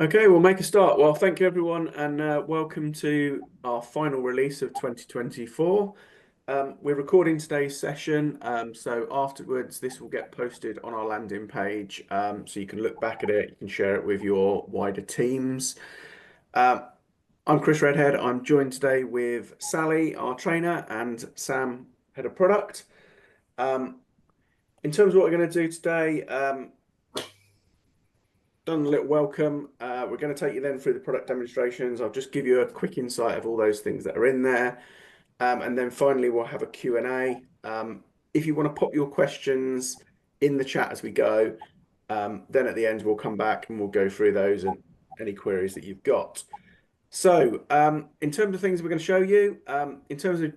Okay, we'll make a start. Well, thank you everyone, and welcome to our final release of 2024. We're recording today's session, so afterwards this will get posted on our landing page, so you can look back at it, you can share it with your wider teams. I'm Chris Redhead. I'm joined today with Sally, our trainer, and Sam, head of product. In terms of what we're going to do today, done a little welcome. We're going to take you then through the product demonstrations. I'll just give you a quick insight of all those things that are in there. And then finally, we'll have a Q&A. If you want to pop your questions in the chat as we go, then at the end, we'll come back and we'll go through those and any queries that you've got. So in terms of things we're going to show you, in terms of,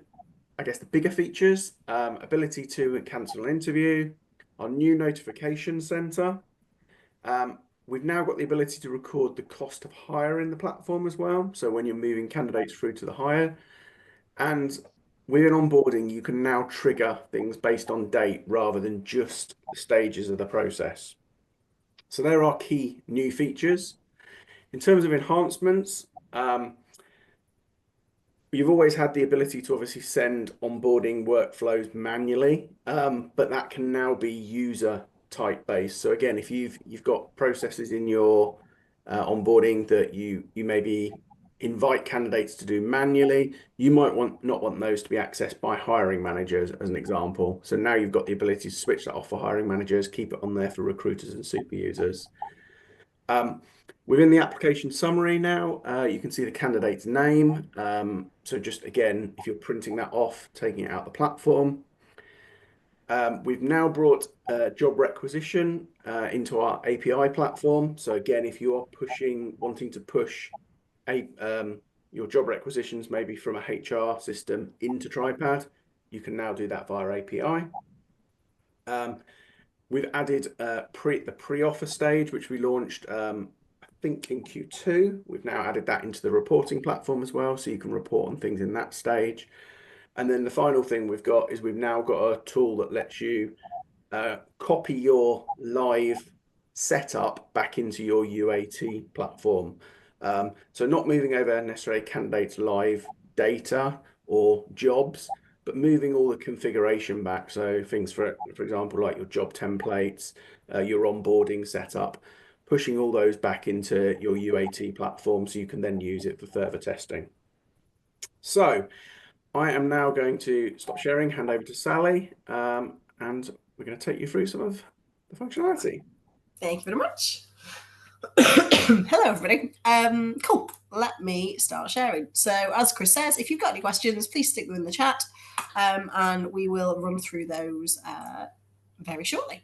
I guess, the bigger features, ability to cancel an interview, our new notification center. We've now got the ability to record the cost of hire in the platform as well. So when you're moving candidates through to the hire, and within onboarding, you can now trigger things based on date rather than just the stages of the process. So there are key new features. In terms of enhancements, you've always had the ability to obviously send onboarding workflows manually, but that can now be user type based. So again, if you've got processes in your onboarding that you maybe invite candidates to do manually, you might not want those to be accessed by hiring managers as an example. So now you've got the ability to switch that off for hiring managers, keep it on there for recruiters and super users. Within the application summary now, you can see the candidate's name. So just again, if you're printing that off, taking it out of the platform. We've now brought job requisition into our API platform. So again, if you are wanting to push your job requisitions maybe from a HR system into TriPad, you can now do that via API. We've added the pre-offer stage, which we launched, I think in Q2. We've now added that into the reporting platform as well, so you can report on things in that stage. And then the final thing we've got is we've now got a tool that lets you copy your live setup back into your UAT platform. So not moving over necessarily candidates' live data or jobs, but moving all the configuration back. So things, for example, like your job templates, your onboarding setup, pushing all those back into your UAT platform so you can then use it for further testing. So I am now going to stop sharing, hand over to Sally, and we're going to take you through some of the functionality. Thank you very much. Hello, everybody. Cool. Let me start sharing. So as Chris says, if you've got any questions, please stick them in the chat, and we will run through those very shortly.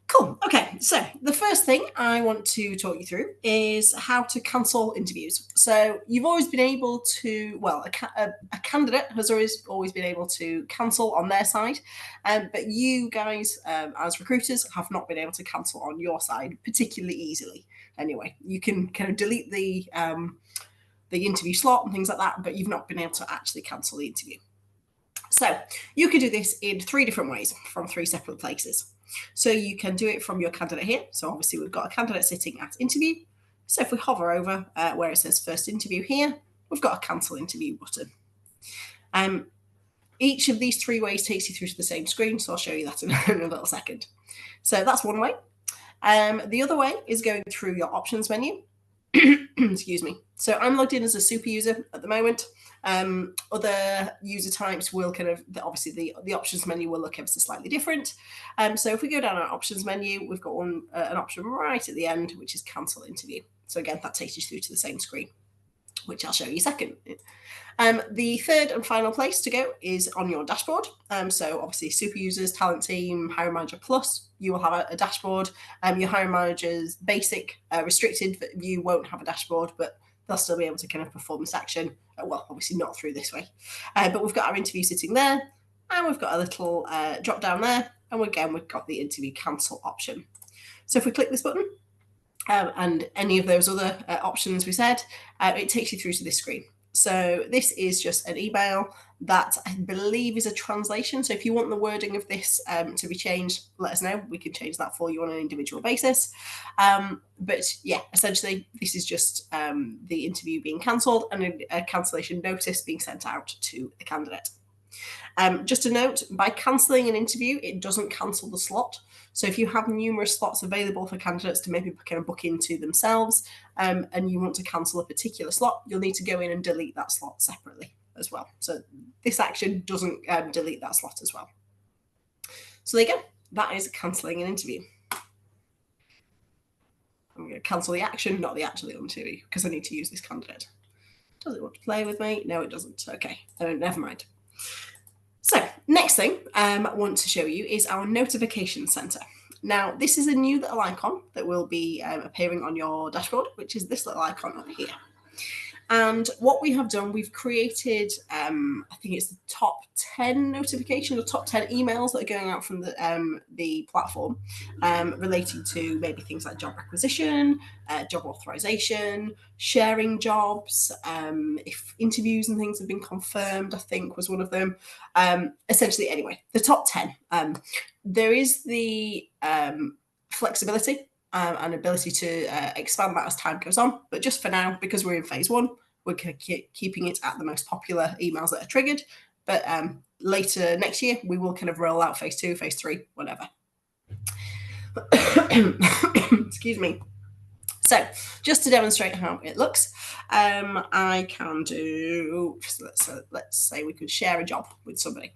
Cool. Okay, so the first thing I want to talk you through is how to cancel interviews. So you've always been able to, well, a candidate has always been able to cancel on their side, but you guys, as recruiters, have not been able to cancel on your side particularly easily. Anyway, you can kind of delete the interview slot and things like that, but you've not been able to actually cancel the interview. So you can do this in 3 different ways from 3 separate places. So you can do it from your candidate here. So obviously we've got a candidate sitting at interview. So if we hover over where it says first interview here, we've got a cancel interview button. Each of these 3 ways takes you through to the same screen. So I'll show you that in a little second. So that's one way. The other way is going through your options menu. Excuse me. So I'm logged in as a super user at the moment. Other user types will kind of, obviously the options menu will look ever so slightly different. So if we go down our options menu, we've got an option right at the end, which is cancel interview. So again, that takes you through to the same screen, which I'll show you in a second. The third and final place to go is on your dashboard. So obviously super users, talent team, hiring manager plus, you will have a dashboard. Your hiring manager's basic restricted view won't have a dashboard, but they'll still be able to kind of perform this action. Well, obviously not through this way. But we've got our interview sitting there, and we've got a little drop down there. And again, we've got the interview cancel option. So if we click this button, and any of those other options we said, it takes you through to this screen. So this is just an email that I believe is a translation. So if you want the wording of this to be changed, let us know. We can change that for you on an individual basis. But yeah, essentially, this is just the interview being cancelled and a cancellation notice being sent out to the candidate. Just a note, by cancelling an interview, it doesn't cancel the slot. So if you have numerous slots available for candidates to maybe kind of book into themselves, and you want to cancel a particular slot, you'll need to go in and delete that slot separately as well. So this action doesn't delete that slot as well. So there you go. That is cancelling an interview. I'm going to cancel the action, not the actual interview, because I need to use this candidate. Does it want to play with me? No, it doesn't. Okay, never mind. So next thing I want to show you is our notification center. Now, this is a new little icon that will be appearing on your dashboard, which is this little icon up here. And what we have done, we've created, I think it's the top 10 notifications or top 10 emails that are going out from the platform relating to maybe things like job requisition, job authorization, sharing jobs, if interviews and things have been confirmed, I think was one of them. Essentially, anyway, the top 10. There is the flexibility and ability to expand that as time goes on. But just for now, because we're in phase 1, we're keeping it at the most popular emails that are triggered. But later next year, we will kind of roll out phase 2, phase 3, whatever. Excuse me. So just to demonstrate how it looks, I can do, let's say we could share a job with somebody.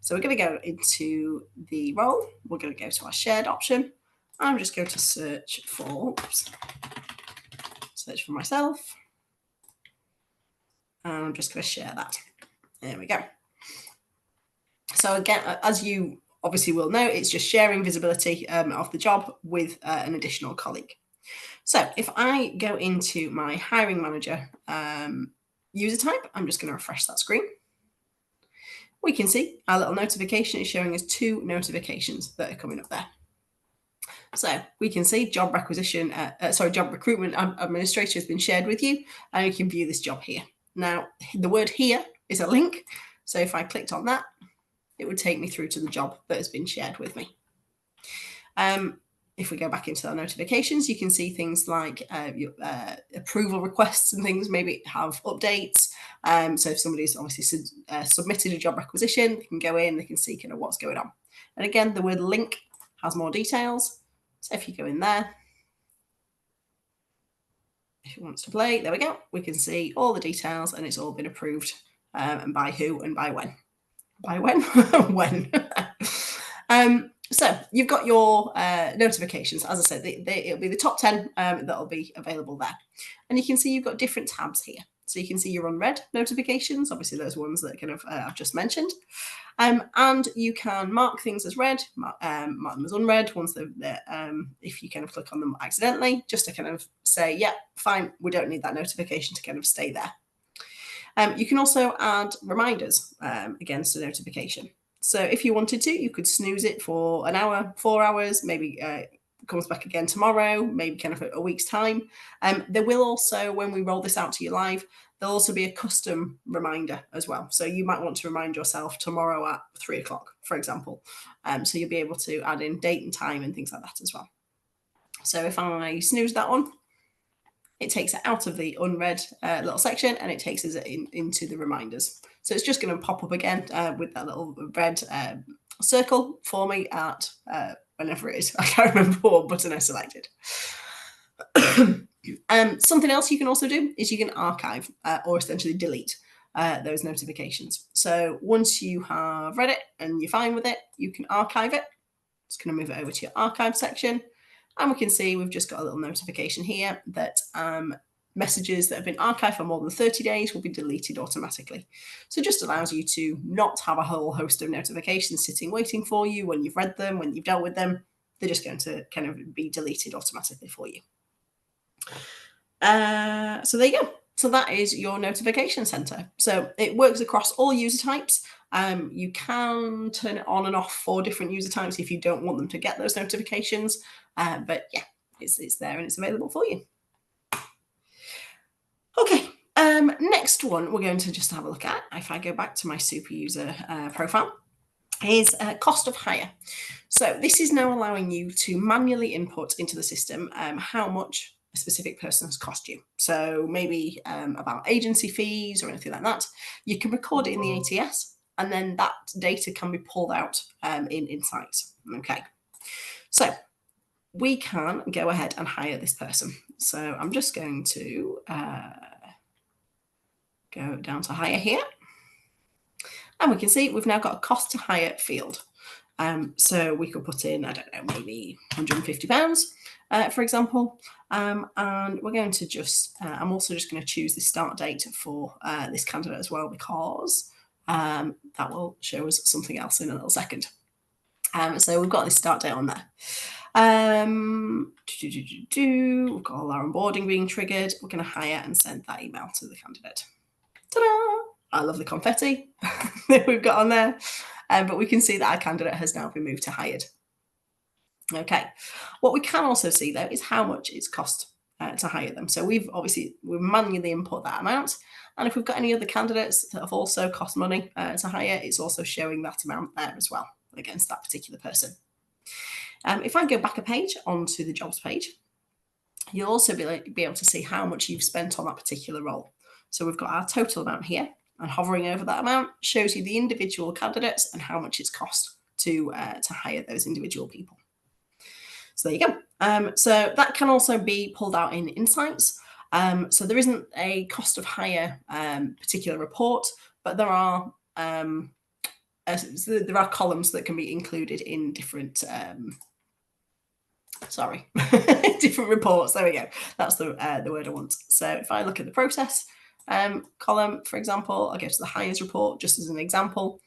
So we're going to go into the role. We're going to go to our shared option. I'm just going to search for myself. And I'm just going to share that. There we go. So again, as you obviously will know, it's just sharing visibility of the job with an additional colleague. So if I go into my hiring manager user type, I'm just going to refresh that screen. We can see our little notification is showing us 2 notifications that are coming up there. So we can see job recruitment administrator has been shared with you, and you can view this job here. Now, the word here is a link. So if I clicked on that, it would take me through to the job that has been shared with me. If we go back into our notifications, you can see things like approval requests and things maybe have updates. So if somebody's obviously submitted a job requisition, they can go in, they can see kind of what's going on. And again, the word link has more details. So if you go in there, if it wants to play, there we go. We can see all the details and it's all been approved and by who and by when. By when? When. So you've got your notifications. As I said, it'll be the top 10 that'll be available there. And you can see you've got different tabs here. So you can see your unread notifications, obviously those ones that kind of I've just mentioned. And you can mark things as read, mark them as unread once if you kind of click on them accidentally, just to kind of say, yeah, fine, we don't need that notification to kind of stay there. You can also add reminders against a notification. So if you wanted to, you could snooze it for an hour, 4 hours, maybe comes back again tomorrow, maybe kind of a week's time. There will also, when we roll this out to you live, there'll also be a custom reminder as well. So you might want to remind yourself tomorrow at 3 o'clock, for example. So you'll be able to add in date and time and things like that as well. So if I snooze that one, it takes it out of the unread little section and it takes us into the reminders. So it's just going to pop up again with that little red circle for me at whenever it is. I can't remember what button I selected. Something else you can also do is you can archive or essentially delete those notifications. So once you have read it and you're fine with it, you can archive it. Just going to move it over to your archive section. And we can see we've just got a little notification here that messages that have been archived for more than 30 days will be deleted automatically. So it just allows you to not have a whole host of notifications sitting waiting for you when you've read them, when you've dealt with them. They're just going to kind of be deleted automatically for you. So there you go. So that is your notification center. So it works across all user types. You can turn it on and off for different user types if you don't want them to get those notifications. But yeah, it's there and it's available for you. Okay. Next one we're going to just have a look at, if I go back to my super user profile, is cost of hire. So this is now allowing you to manually input into the system how much a specific person has cost you. So maybe about agency fees or anything like that. You can record it in the ATS, and then that data can be pulled out in Insights. Okay, so we can go ahead and hire this person. So I'm just going to go down to hire here. And we can see we've now got a cost to hire field. So we could put in, I don't know, maybe £150, for example. And we're going to just, I'm also just going to choose the start date for this candidate as well, because that will show us something else in a little second. So we've got this start date on there. We've got all our onboarding being triggered. We're going to hire and send that email to the candidate. Ta-da! I love the confetti that we've got on there. But we can see that our candidate has now been moved to hired. Okay. What we can also see, though, is how much it's cost to hire them. So we've manually input that amount. And if we've got any other candidates that have also cost money to hire, it's also showing that amount there as well against that particular person. If I go back a page onto the jobs page, you'll also be able to see how much you've spent on that particular role. So we've got our total amount here, and hovering over that amount shows you the individual candidates and how much it's cost to hire those individual people. So there you go. So that can also be pulled out in Insights. So there isn't a cost of hire particular report, but there are columns that can be included in different different reports. There we go. That's the word I want. So if I look at the process column, for example, I'll go to the hires report just as an example.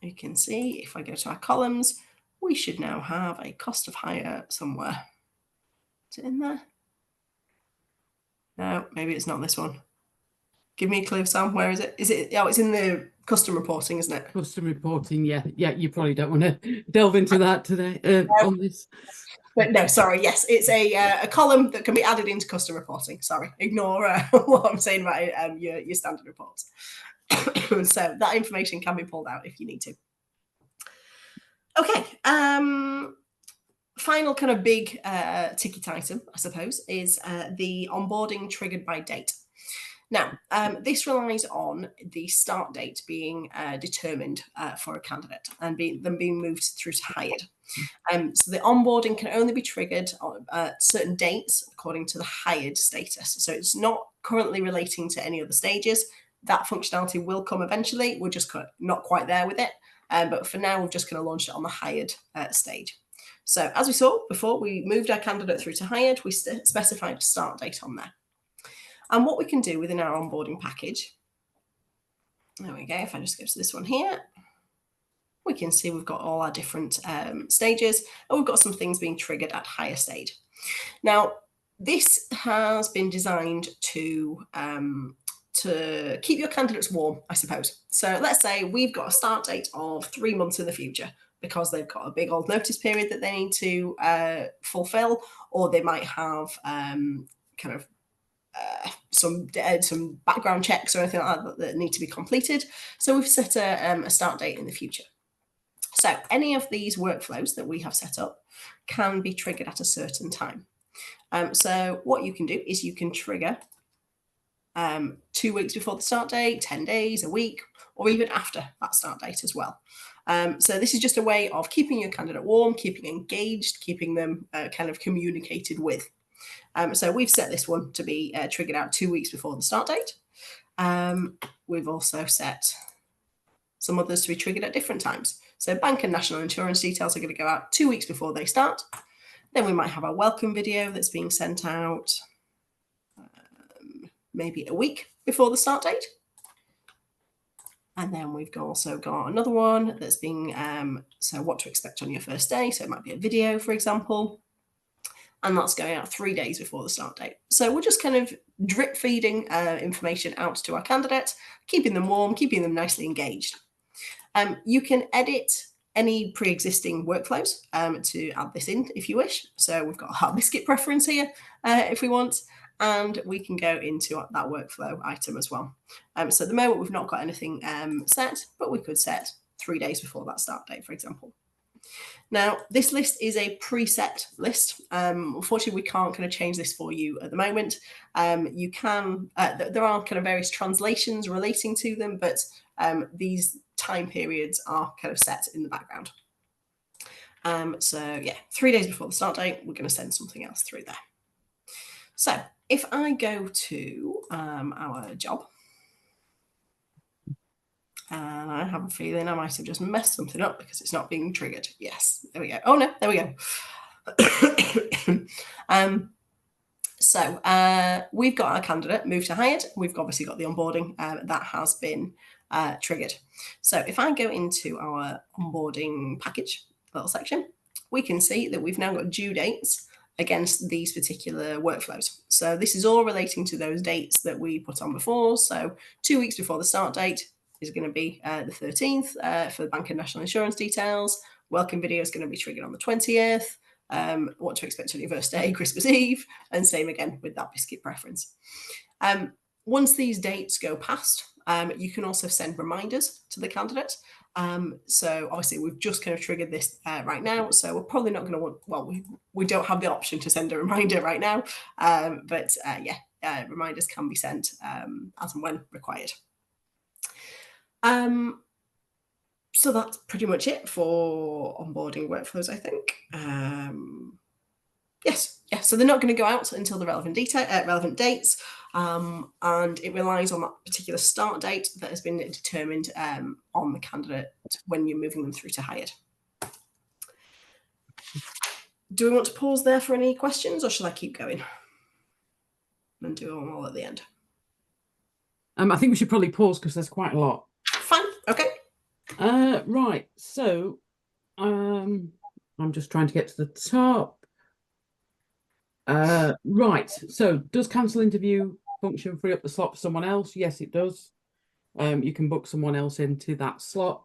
You can see if I go to our columns, we should now have a cost of hire somewhere. Is it in there? No, maybe it's not this one. Give me a clue, Sam. Where is it? Is it? Oh, it's in the custom reporting, isn't it? Custom reporting, yeah. You probably don't want to delve into that today on this. But no, sorry. Yes, it's a column that can be added into custom reporting. Sorry, ignore what I'm saying about your standard reports. So that information can be pulled out if you need to. Okay. Final kind of big ticket item, I suppose, is the onboarding triggered by date. Now, this relies on the start date being determined for a candidate and them being moved through to hired. So the onboarding can only be triggered on certain dates according to the hired status. So it's not currently relating to any other stages. That functionality will come eventually. We're just not quite there with it. But for now, we're just going to launch it on the hired stage. So as we saw before, we moved our candidate through to hired. We specified a start date on there. And what we can do within our onboarding package, there we go. If I just go to this one here, we can see we've got all our different stages, and we've got some things being triggered at higher stage. Now, this has been designed to keep your candidates warm, I suppose. So let's say we've got a start date of 3 months in the future because they've got a big old notice period that they need to fulfill, or they might have some background checks or anything like that need to be completed. So we've set a start date in the future. So any of these workflows that we have set up can be triggered at a certain time. So what you can do is you can trigger 2 weeks before the start date, 10 days, a week, or even after that start date as well. So this is just a way of keeping your candidate warm, keeping engaged, keeping them kind of communicated with. So we've set this one to be triggered out 2 weeks before the start date. We've also set some others to be triggered at different times. So bank and national insurance details are going to go out 2 weeks before they start. Then we might have our welcome video that's being sent out maybe a week before the start date. And then we've also got another one that's being, so what to expect on your first day. So it might be a video, for example. And that's going out 3 days before the start date. So we're just kind of drip feeding information out to our candidates, keeping them warm, keeping them nicely engaged. You can edit any pre-existing workflows to add this in if you wish. So we've got a hard biscuit preference here if we want. and we can go into that workflow item as well. So at the moment, we've not got anything set, but we could set 3 days before that start date, for example. Now, this list is a preset list. Unfortunately, we can't kind of change this for you at the moment. You can, there are kind of various translations relating to them, but these time periods are kind of set in the background. So yeah, 3 days before the start date, we're going to send something else through there. So if I go to our job, and I have a feeling I might have just messed something up because it's not being triggered. Yes, there we go. Oh no, there we go. So we've got our candidate moved to hired. We've obviously got the onboarding that has been triggered. So if I go into our onboarding package little section, we can see that we've now got due dates against these particular workflows. So this is all relating to those dates that we put on before. So 2 weeks before the start date is going to be the 13th for the bank and national insurance details. Welcome video is going to be triggered on the 20th. What to expect on your first day, Christmas Eve, and same again with that biscuit preference. Once these dates go past, you can also send reminders to the candidate. So obviously we've just kind of triggered this right now, so we're probably not going to want, well, we don't have the option to send a reminder right now, but reminders can be sent as and when required. So that's pretty much it for onboarding workflows, I think. Yes, so they're not going to go out until the relevant dates, and it relies on that particular start date that has been determined on the candidate when you're moving them through to hired. Do we want to pause there for any questions, or shall I keep going and do them all at the end? I think we should probably pause because there's quite a lot. Fine, okay. Right, so I'm just trying to get to the top. Right, so does cancel interview function free up the slot for someone else? Yes, it does. You can book someone else into that slot.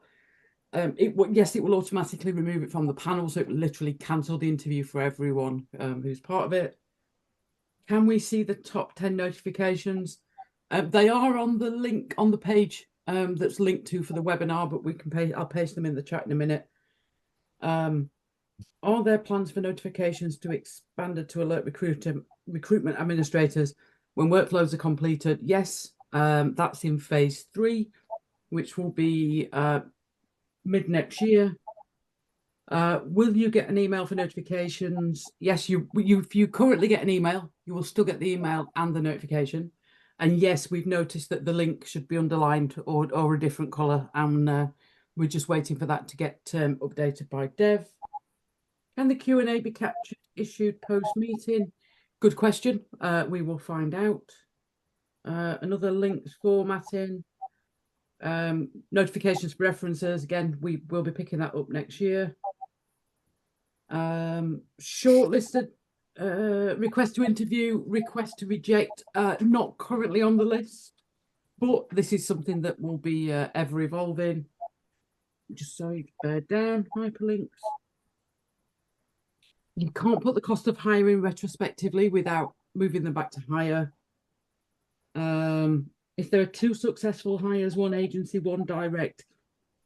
Yes, it will automatically remove it from the panel, so it will literally cancel the interview for everyone who's part of it. Can we see the top 10 notifications? They are on the link on the page that's linked to for the webinar, but we can I'll paste them in the chat in a minute. Are there plans for notifications to expand to alert recruitment administrators when workflows are completed? Yes, that's in phase 3, which will be mid next year. Will you get an email for notifications? Yes, if you currently get an email, you will still get the email and the notification. And yes, we've noticed that the link should be underlined or a different colour, and we're just waiting for that to get updated by Dev. Can the Q&A be captured, issued post-meeting? Good question. We will find out. Another links formatting. Notifications for references. Again, we will be picking that up next year. Shortlisted. Request to interview, request to reject, not currently on the list, but this is something that will be ever evolving. Just so you bear down, hyperlinks. You can't put the cost of hiring retrospectively without moving them back to hire. If there are 2 successful hires, 1 agency, 1 direct,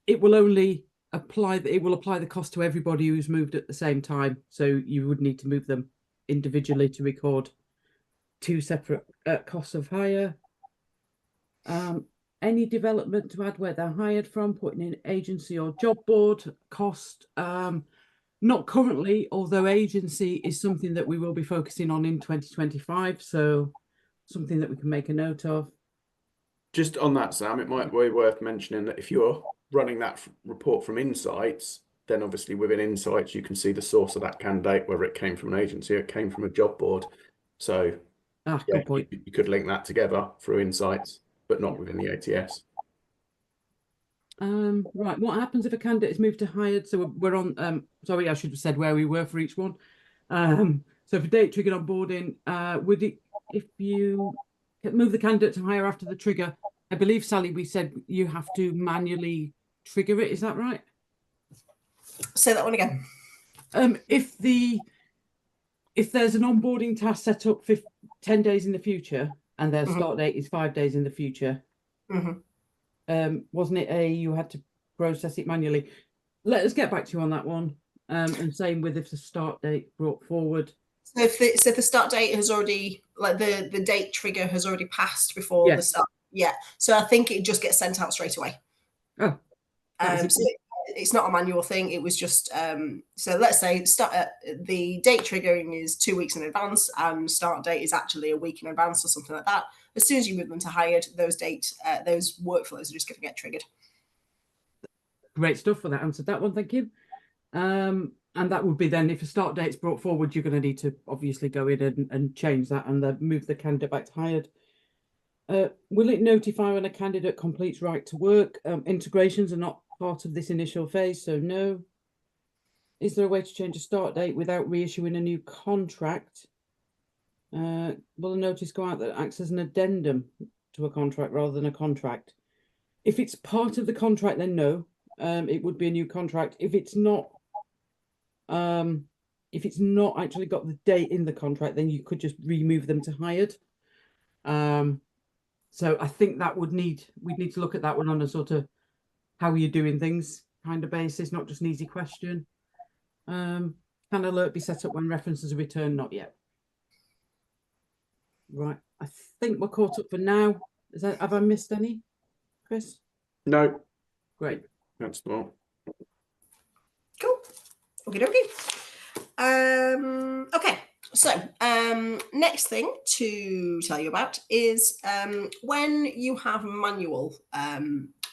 it will only apply the cost to everybody who's moved at the same time. So you would need to move them individually to record 2 separate costs of hire. Any development to add where they're hired from, putting in agency or job board cost. Not currently, although agency is something that we will be focusing on in 2025. So something that we can make a note of. Just on that, Sam, it might be worth mentioning that if you're running that report from Insights, then obviously within Insights, you can see the source of that candidate, whether it came from an agency or it came from a job board. So good point. You could link that together through Insights, but not within the ATS. Right, what happens if a candidate is moved to hired? So we're on, sorry, I should have said where we were for each one. So for date triggered onboarding, if you move the candidate to hire after the trigger, I believe, Sally, we said you have to manually trigger it. Is that right? Say that one again. If there's an onboarding task set up 10 days in the future and their Mhm. start date is 5 days in the future, wasn't it you had to process it manually? Let us get back to you on that one. And same with if the start date brought forward. So if the start date has already, like the date trigger has already passed before the Yes. start, so I think it just gets sent out straight away. Oh, that was So it's not a manual thing. It was just so let's say the date triggering is 2 weeks in advance and start date is actually a week in advance or something like that. As soon as you move them to hired, those workflows are just going to get triggered. great stuff. For that answered that one, thank you. And that would be then if a start date's brought forward, you're going to need to obviously go in and change that and move the candidate back to hired. Will it notify when a candidate completes right to work? Integrations are not part of this initial phase, so no. Is there a way to change a start date without reissuing a new contract? Will a notice go out that acts as an addendum to a contract rather than a contract? If it's part of the contract, then no. It would be a new contract. If it's not actually got the date in the contract, then you could just remove them to hired. So I think that we'd need to look at that one on a sort of how are you doing things kind of basis, not just an easy question. Can alert be set up when references are returned? Not yet. Right. I think we're caught up for now. Have I missed any, Chris? No. Great. That's the one. Cool. Okay. Okay. So next thing to tell you about is when you have manual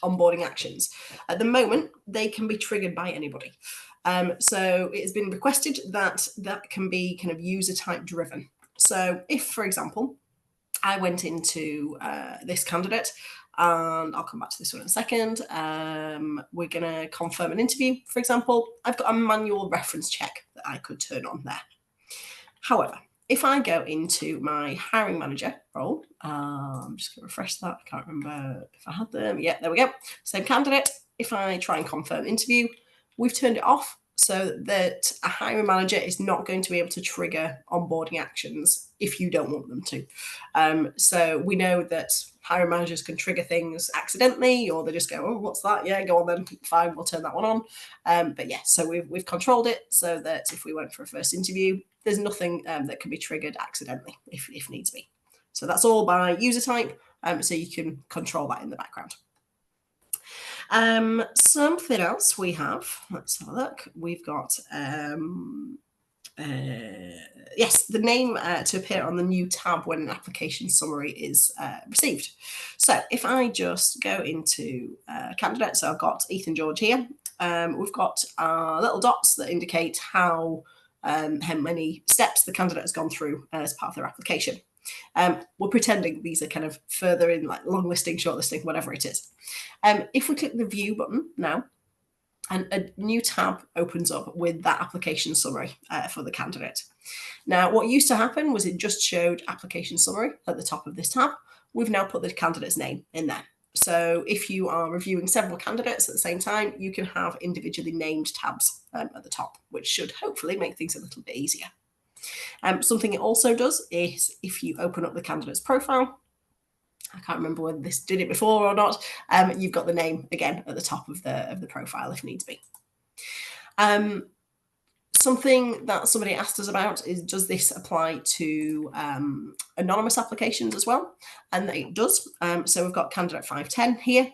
onboarding actions. At the moment, they can be triggered by anybody. So it has been requested that can be kind of user type driven. So if, for example, I went into this candidate, and I'll come back to this one in a second. We're going to confirm an interview, for example. I've got a manual reference check that I could turn on there. However, if I go into my hiring manager role, I'm just going to refresh that. I can't remember if I had them. Yeah, there we go. Same candidate. If I try and confirm interview, we've turned it off so that a hiring manager is not going to be able to trigger onboarding actions if you don't want them to. So we know that hiring managers can trigger things accidentally, or they just go, oh, what's that? Yeah, go on then. Fine, we'll turn that one on. But yeah, so we've controlled it so that if we went for a first interview, there's nothing that can be triggered accidentally if needs be. So that's all by user type, so you can control that in the background. Something else we have, let's have a look. We've got, yes, the name to appear on the new tab when an application summary is received. So if I just go into candidates, so I've got Ethan George here. We've got our little dots that indicate how many steps the candidate has gone through as part of their application. We're pretending these are kind of further in, like long listing, short listing, whatever it is. If we click the view button now, and a new tab opens up with that application summary for the candidate. Now, what used to happen was it just showed application summary at the top of this tab. We've now put the candidate's name in there. So if you are reviewing several candidates at the same time, you can have individually named tabs at the top, which should hopefully make things a little bit easier. Something it also does is if you open up the candidate's profile, I can't remember whether this did it before or not, you've got the name again at the top of the profile if needs be. Something that somebody asked us about is, does this apply to anonymous applications as well? And it does. So we've got candidate 510 here.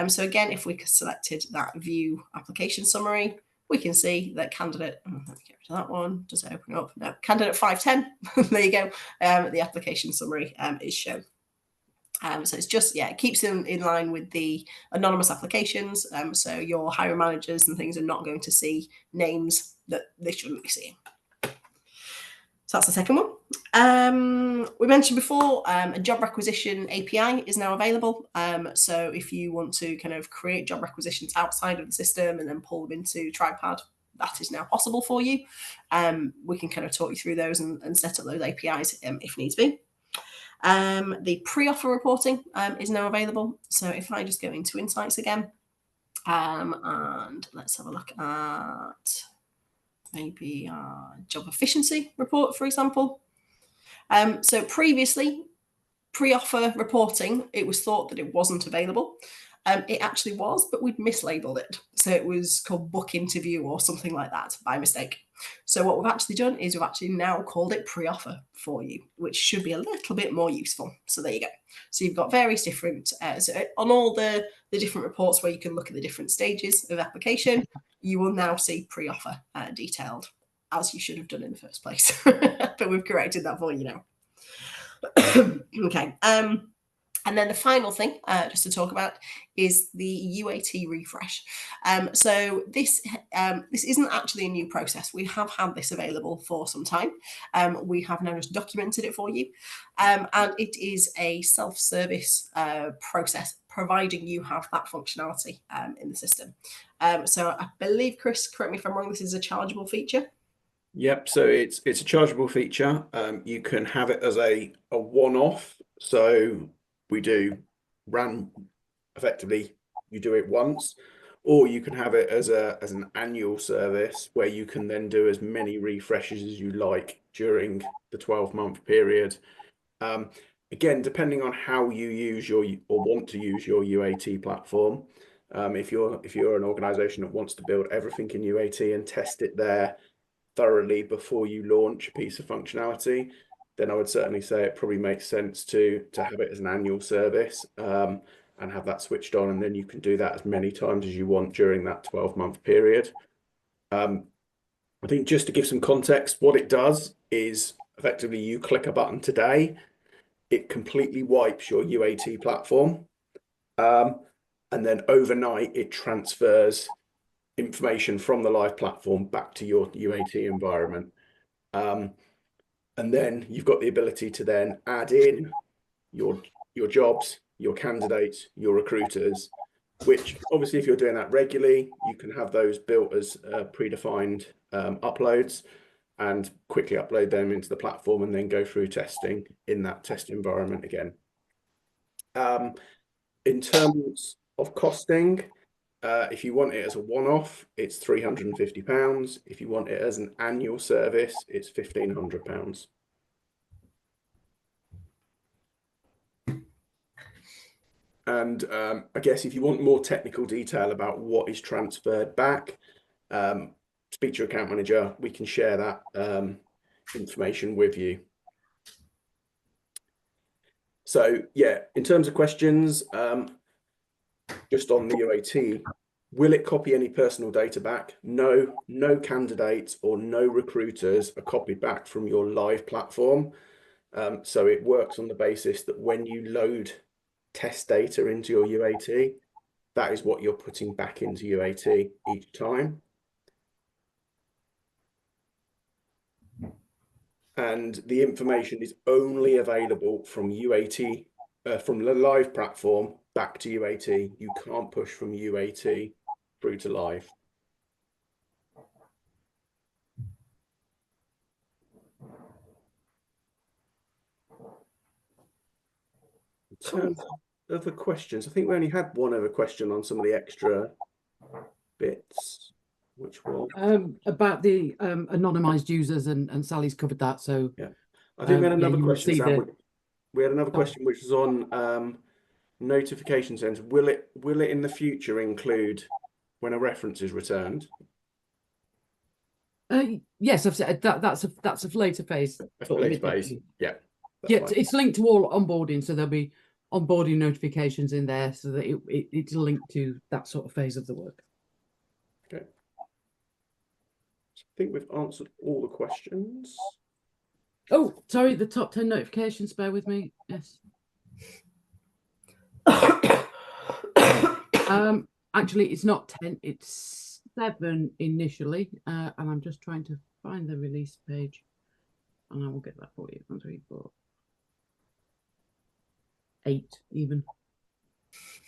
So again, if we selected that view application summary, we can see that candidate, let me get rid of that one. Does it open up? No, candidate 510, there you go. The application summary is shown. So it's just, it keeps in line with the anonymous applications. So your hiring managers and things are not going to see names that they shouldn't be seeing. So that's the second one. We mentioned before, a job requisition API is now available. So if you want to kind of create job requisitions outside of the system and then pull them into TribePad, that is now possible for you. We can kind of talk you through those and set up those APIs if needs be. The pre-offer reporting is now available. So if I just go into Insights again, and let's have a look at maybe job efficiency report, for example. So previously, pre-offer reporting, it was thought that it wasn't available. It actually was, but we'd mislabeled it. So it was called book interview or something like that by mistake. So what we've actually done is we've actually now called it pre-offer for you, which should be a little bit more useful. So there you go. So you've got various different, so on all the different reports where you can look at the different stages of application, you will now see pre-offer detailed, as you should have done in the first place. But we've corrected that for you now. Okay. And then the final thing, just to talk about, is the UAT refresh. So this isn't actually a new process. We have had this available for some time. We have now just documented it for you, and it is a self-service process, providing you have that functionality in the system. So I believe, Chris, correct me if I'm wrong, this is a chargeable feature. Yep, so it's a chargeable feature. You can have it as a one-off. So we do effectively, you do it once, or you can have it as an annual service where you can then do as many refreshes as you like during the 12-month period. Again, depending on how you use or want to use your UAT platform. If you're an organization that wants to build everything in UAT and test it there thoroughly before you launch a piece of functionality, then I would certainly say it probably makes sense to have it as an annual service, and have that switched on, and then you can do that as many times as you want during that 12-month period. I think just to give some context, what it does is effectively you click a button today, it completely wipes your UAT platform, and then overnight it transfers information from the live platform back to your UAT environment. And then you've got the ability to then add in your jobs, your candidates, your recruiters, which obviously if you're doing that regularly, you can have those built as predefined uploads and quickly upload them into the platform and then go through testing in that test environment again. In terms of costing, if you want it as a one-off, it's £350. If you want it as an annual service, it's £1,500. And I guess if you want more technical detail about what is transferred back, speak to your account manager. We can share that information with you. So yeah, in terms of questions, just on the UAT, will it copy any personal data back? No, no candidates or no recruiters are copied back from your live platform. So it works on the basis that when you load test data into your UAT, that is what you're putting back into UAT each time. And the information is only available from UAT, from the live platform back to UAT. You can't push from UAT through to live. In terms of other questions, I think we only had one other question on some of the extra bits, which was about the anonymized users, and Sally's covered that. So yeah, I think we had another question. Sam, we had another Oh. question which was on notification centre. Will it in the future include when a reference is returned? Yes, I've said that. That's a later phase. A later phase. Yeah. Yeah, it's linked to all onboarding, so there'll be onboarding notifications in there, so that it's linked to that sort of phase of the work. Okay. I think we've answered all the questions. Oh, sorry, the top 10 notifications. Bear with me. Yes. Actually, it's not 10. It's 7 initially, and I'm just trying to find the release page, and I will get that for you. 1, 2, 3, 4, 8 even.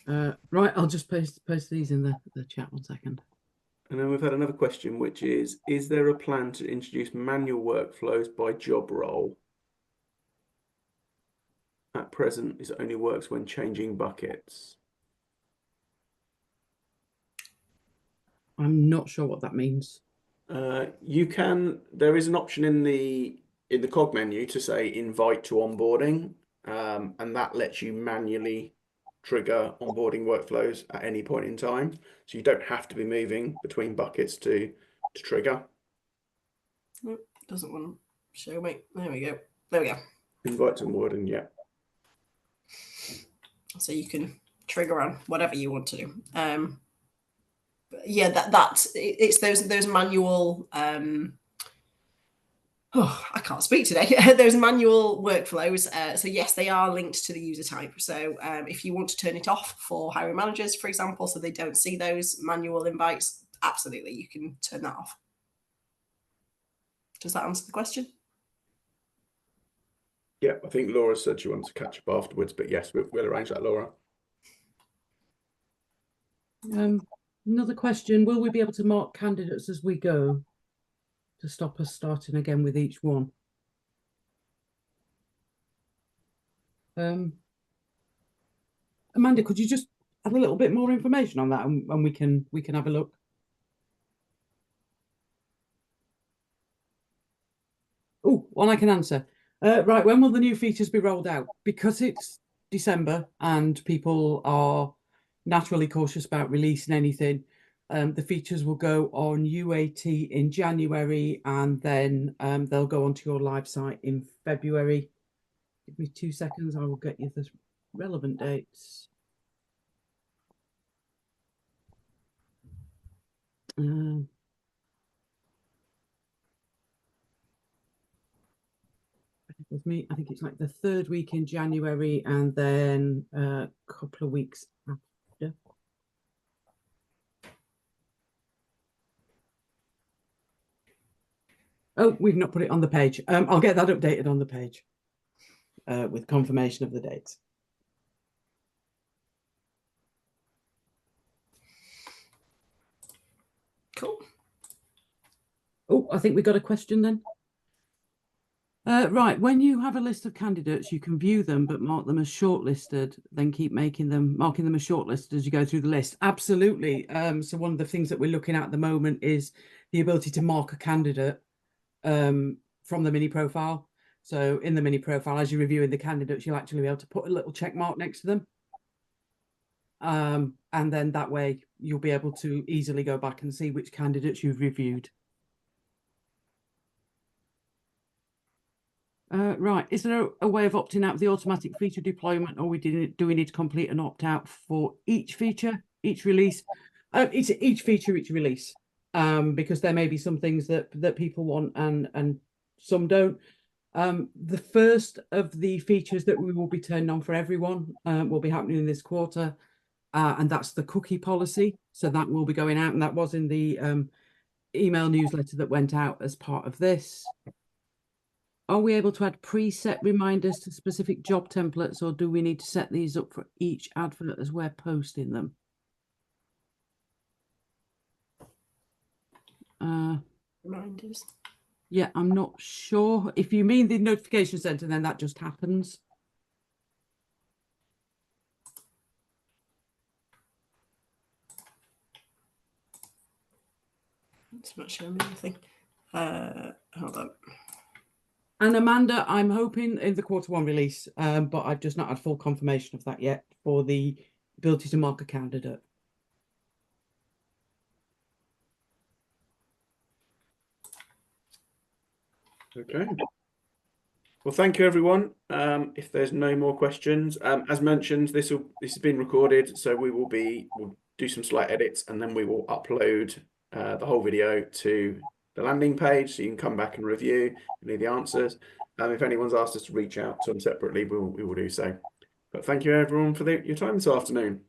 Right, I'll just post these in the chat 1 second. And then we've had another question, which is there a plan to introduce manual workflows by job role? At present, it only works when changing buckets. I'm not sure what that means. There is an option in the in the cog menu to say invite to onboarding, and that lets you manually trigger onboarding workflows at any point in time. So you don't have to be moving between buckets to trigger. Nope, doesn't want to show me. There we go. There we go. Invite to onboarding, yeah. So you can trigger on whatever you want to do. Yeah, it's those manual. I can't speak today. Those manual workflows. So yes, they are linked to the user type. So if you want to turn it off for hiring managers, for example, so they don't see those manual invites, absolutely, you can turn that off. Does that answer the question? Yeah, I think Laura said she wanted to catch up afterwards, but yes, we'll arrange that, Laura. Another question, will we be able to mark candidates as we go to stop us starting again with each one? Amanda, could you just add a little bit more information on that, and we can have a look? Oh, one I can answer. Right, when will the new features be rolled out? Because it's December and people are naturally cautious about releasing anything, the features will go on UAT in January, and then they'll go onto your live site in February. Give me 2 seconds, I will get you the relevant dates. With me, I think it's like the 3rd week in January, and then a couple of weeks after. Oh, we've not put it on the page. I'll get that updated on the page with confirmation of the dates. Cool. Oh, I think we got a question then. Right, when you have a list of candidates, you can view them but mark them as shortlisted, then keep marking them as shortlisted as you go through the list. Absolutely. So one of the things that we're looking at the moment is the ability to mark a candidate from the mini profile. So in the mini profile, as you're reviewing the candidates, you'll actually be able to put a little check mark next to them. And then that way you'll be able to easily go back and see which candidates you've reviewed. Right, is there a way of opting out of the automatic feature deployment, or do we need to complete an opt-out for each feature, each release? It's each feature, each release, because there may be some things that people want and some don't. The first of the features that we will be turning on for everyone will be happening in this quarter, and that's the cookie policy. So that will be going out, and that was in the email newsletter that went out as part of this. Are we able to add preset reminders to specific job templates, or do we need to set these up for each advert as we're posting them? Reminders. Yeah, I'm not sure. If you mean the notification center, then that just happens. It's not showing me anything. Hold on. And Amanda, I'm hoping in the Q1 release, but I've just not had full confirmation of that yet for the ability to mark a candidate. Okay. Well, thank you, everyone. If there's no more questions, as mentioned, this has been recorded, so we'll do some slight edits, and then we will upload the whole video to the landing page, so you can come back and review any of the answers. If anyone's asked us to reach out to them separately, we will do so. But thank you, everyone, for your time this afternoon.